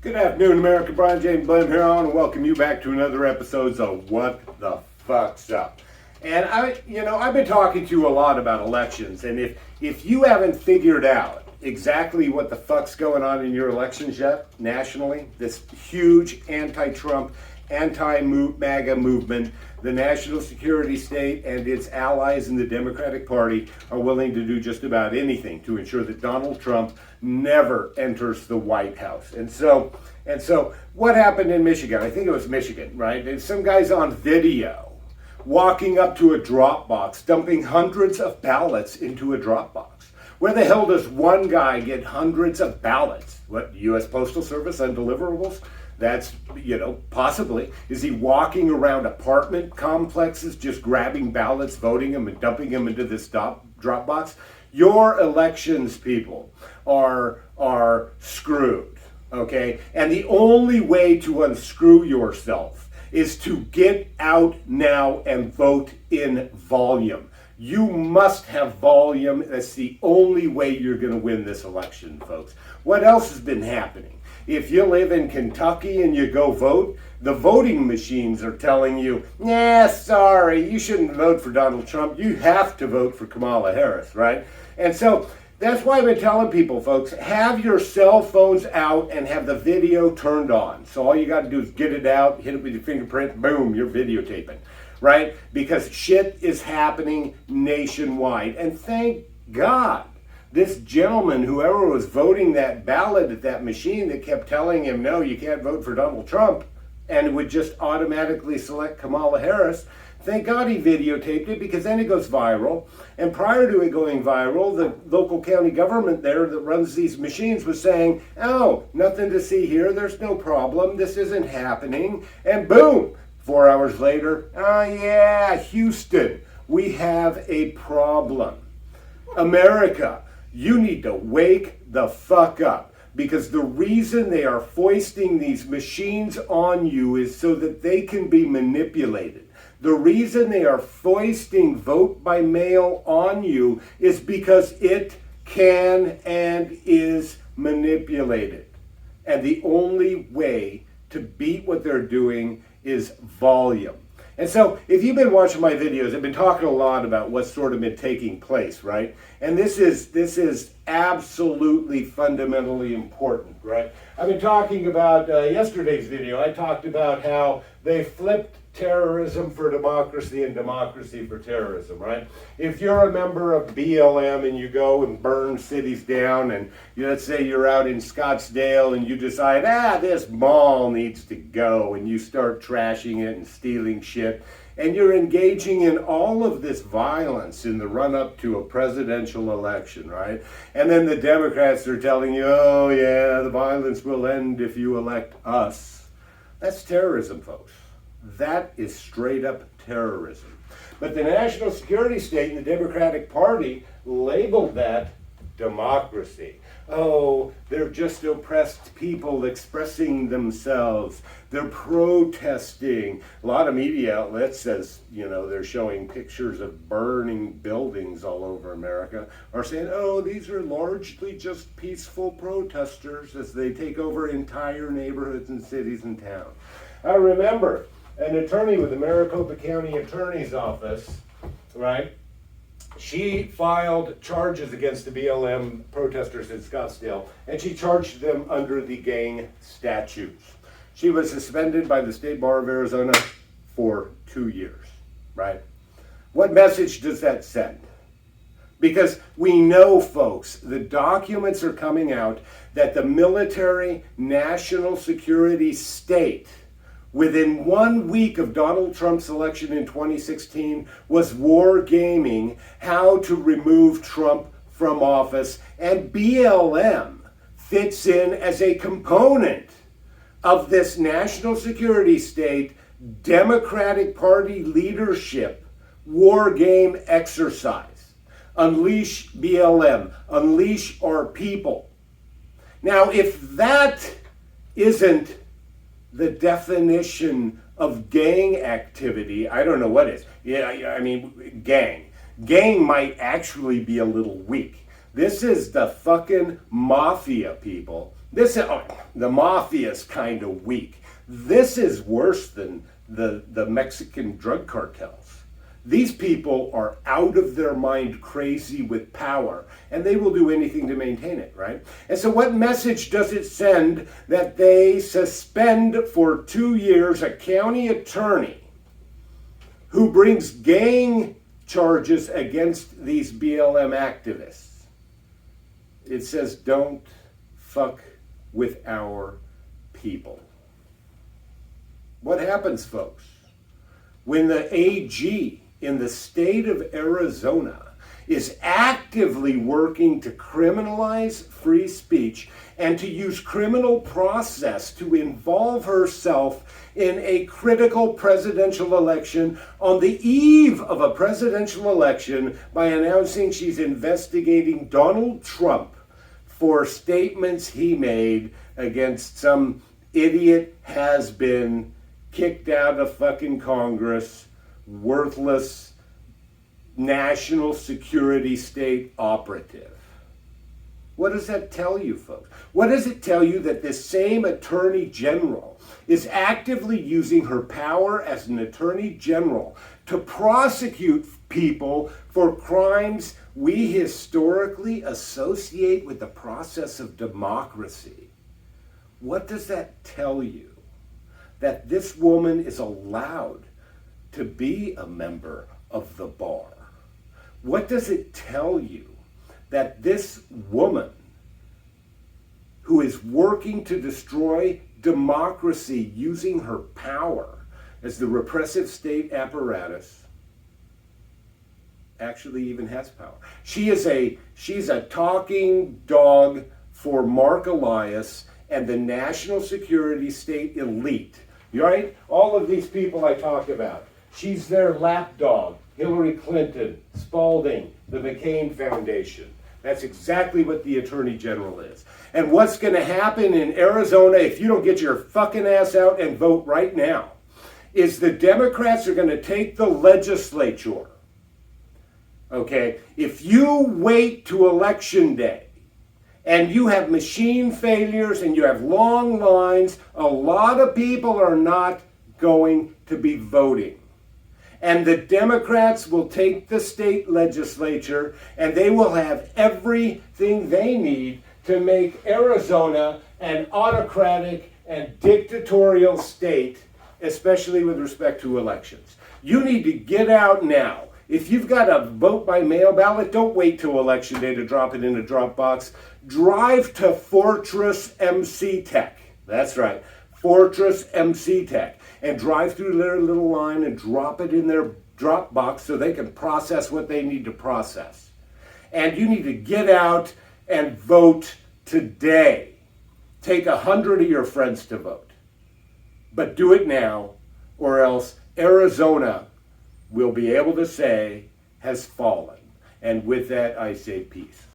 Good afternoon, America. Brian James Blim here. I want to welcome you back to another episode of What the Fuck's Up. And I've been talking to you a lot about elections, and if you haven't figured out exactly what the fuck's going on in your elections yet, nationally, this huge anti-Trump, anti-MAGA movement, the national security state and its allies in the Democratic Party are willing to do just about anything to ensure that Donald Trump never enters the White House. And so what happened in Michigan? I think it was Michigan, right? And some guy's on video walking up to a drop box, dumping hundreds of ballots into a drop box. Where the hell does one guy get hundreds of ballots? What, U.S. Postal Service undeliverables? That's, possibly. Is he walking around apartment complexes just grabbing ballots, voting them, and dumping them into this drop box? Your elections, people, are screwed, okay? And the only way to unscrew yourself is to get out now and vote in volume. You must have volume. That's the only way you're going to win this election, folks. What else has been happening? If you live in Kentucky and you go vote, the voting machines are telling you, sorry, you shouldn't vote for Donald Trump. You have to vote for Kamala Harris, right? And so that's why I've been telling people, folks, have your cell phones out and have the video turned on. So all you got to do is get it out, hit it with your fingerprint, boom, you're videotaping, right? Because shit is happening nationwide. And thank God. This gentleman, whoever was voting that ballot at that machine that kept telling him, no, you can't vote for Donald Trump, and would just automatically select Kamala Harris, thank God he videotaped it, because then it goes viral. And prior to it going viral, the local county government there that runs these machines was saying, oh, nothing to see here, there's no problem, this isn't happening. And boom, 4 hours later, Houston, we have a problem. America, you need to wake the fuck up, because the reason they are foisting these machines on you is so that they can be manipulated. The reason they are foisting vote by mail on you is because it can and is manipulated. And the only way to beat what they're doing is volume. And so, if you've been watching my videos, I've been talking a lot about what's sort of been taking place, right? And this is absolutely fundamentally important, right? I've been talking about yesterday's video. I talked about how they flipped terrorism for democracy and democracy for terrorism, right? If you're a member of BLM and you go and burn cities down, and let's say you're out in Scottsdale and you decide, this mall needs to go, and you start trashing it and stealing shit, and you're engaging in all of this violence in the run-up to a presidential election, right? And then the Democrats are telling you, the violence will end if you elect us. That's terrorism, folks. That is straight up terrorism. But the national security state and the Democratic Party labeled that democracy. Oh, they're just oppressed people expressing themselves. They're protesting. A lot of media outlets says, they're showing pictures of burning buildings all over America, are saying, these are largely just peaceful protesters as they take over entire neighborhoods and cities and towns. I remember an attorney with the Maricopa County Attorney's Office, right? She filed charges against the BLM protesters in Scottsdale, and she charged them under the gang statutes. She was suspended by the State Bar of Arizona for 2 years, right? What message does that send? Because we know, folks, the documents are coming out that the military national security state, within 1 week of Donald Trump's election in 2016, was war gaming how to remove Trump from office, and BLM fits in as a component of this national security state Democratic Party leadership war game exercise. Unleash BLM, unleash our people. Now, if that isn't the definition of gang activity, I don't know what is. Gang. Gang might actually be a little weak. This is the fucking mafia, people. This the mafia is kind of weak. This is worse than the Mexican drug cartels. These people are out of their mind crazy with power, and they will do anything to maintain it, right? And so what message does it send that they suspend for 2 years a county attorney who brings gang charges against these BLM activists? It says, don't fuck with our people. What happens, folks, when the AG in the state of Arizona is actively working to criminalize free speech and to use criminal process to involve herself in a critical presidential election on the eve of a presidential election by announcing she's investigating Donald Trump for statements he made against some idiot has-been kicked out of fucking Congress, worthless national security state operative. What does that tell you, folks? What does it tell you that this same attorney general is actively using her power as an attorney general to prosecute people for crimes we historically associate with the process of democracy? What does that tell you? That this woman is allowed to be a member of the bar? What does it tell you that this woman who is working to destroy democracy using her power as the repressive state apparatus actually even has power? She's a talking dog for Mark Elias and the national security state elite. Right? All of these people I talk about. She's their lapdog. Hillary Clinton, Spalding, the McCain Foundation. That's exactly what the Attorney General is. And what's going to happen in Arizona if you don't get your fucking ass out and vote right now is the Democrats are going to take the legislature. Okay? If you wait to election day, and you have machine failures and you have long lines, a lot of people are not going to be voting. And the Democrats will take the state legislature and they will have everything they need to make Arizona an autocratic and dictatorial state, especially with respect to elections. You need to get out now. If you've got a vote by mail ballot, don't wait till election day to drop it in a drop box. Drive to Fortress MC Tech. That's right, Fortress MC Tech. And drive through their little line and drop it in their drop box so they can process what they need to process. And you need to get out and vote today. Take 100 of your friends to vote. But do it now, or else Arizona will be able to say has fallen. And with that, I say peace.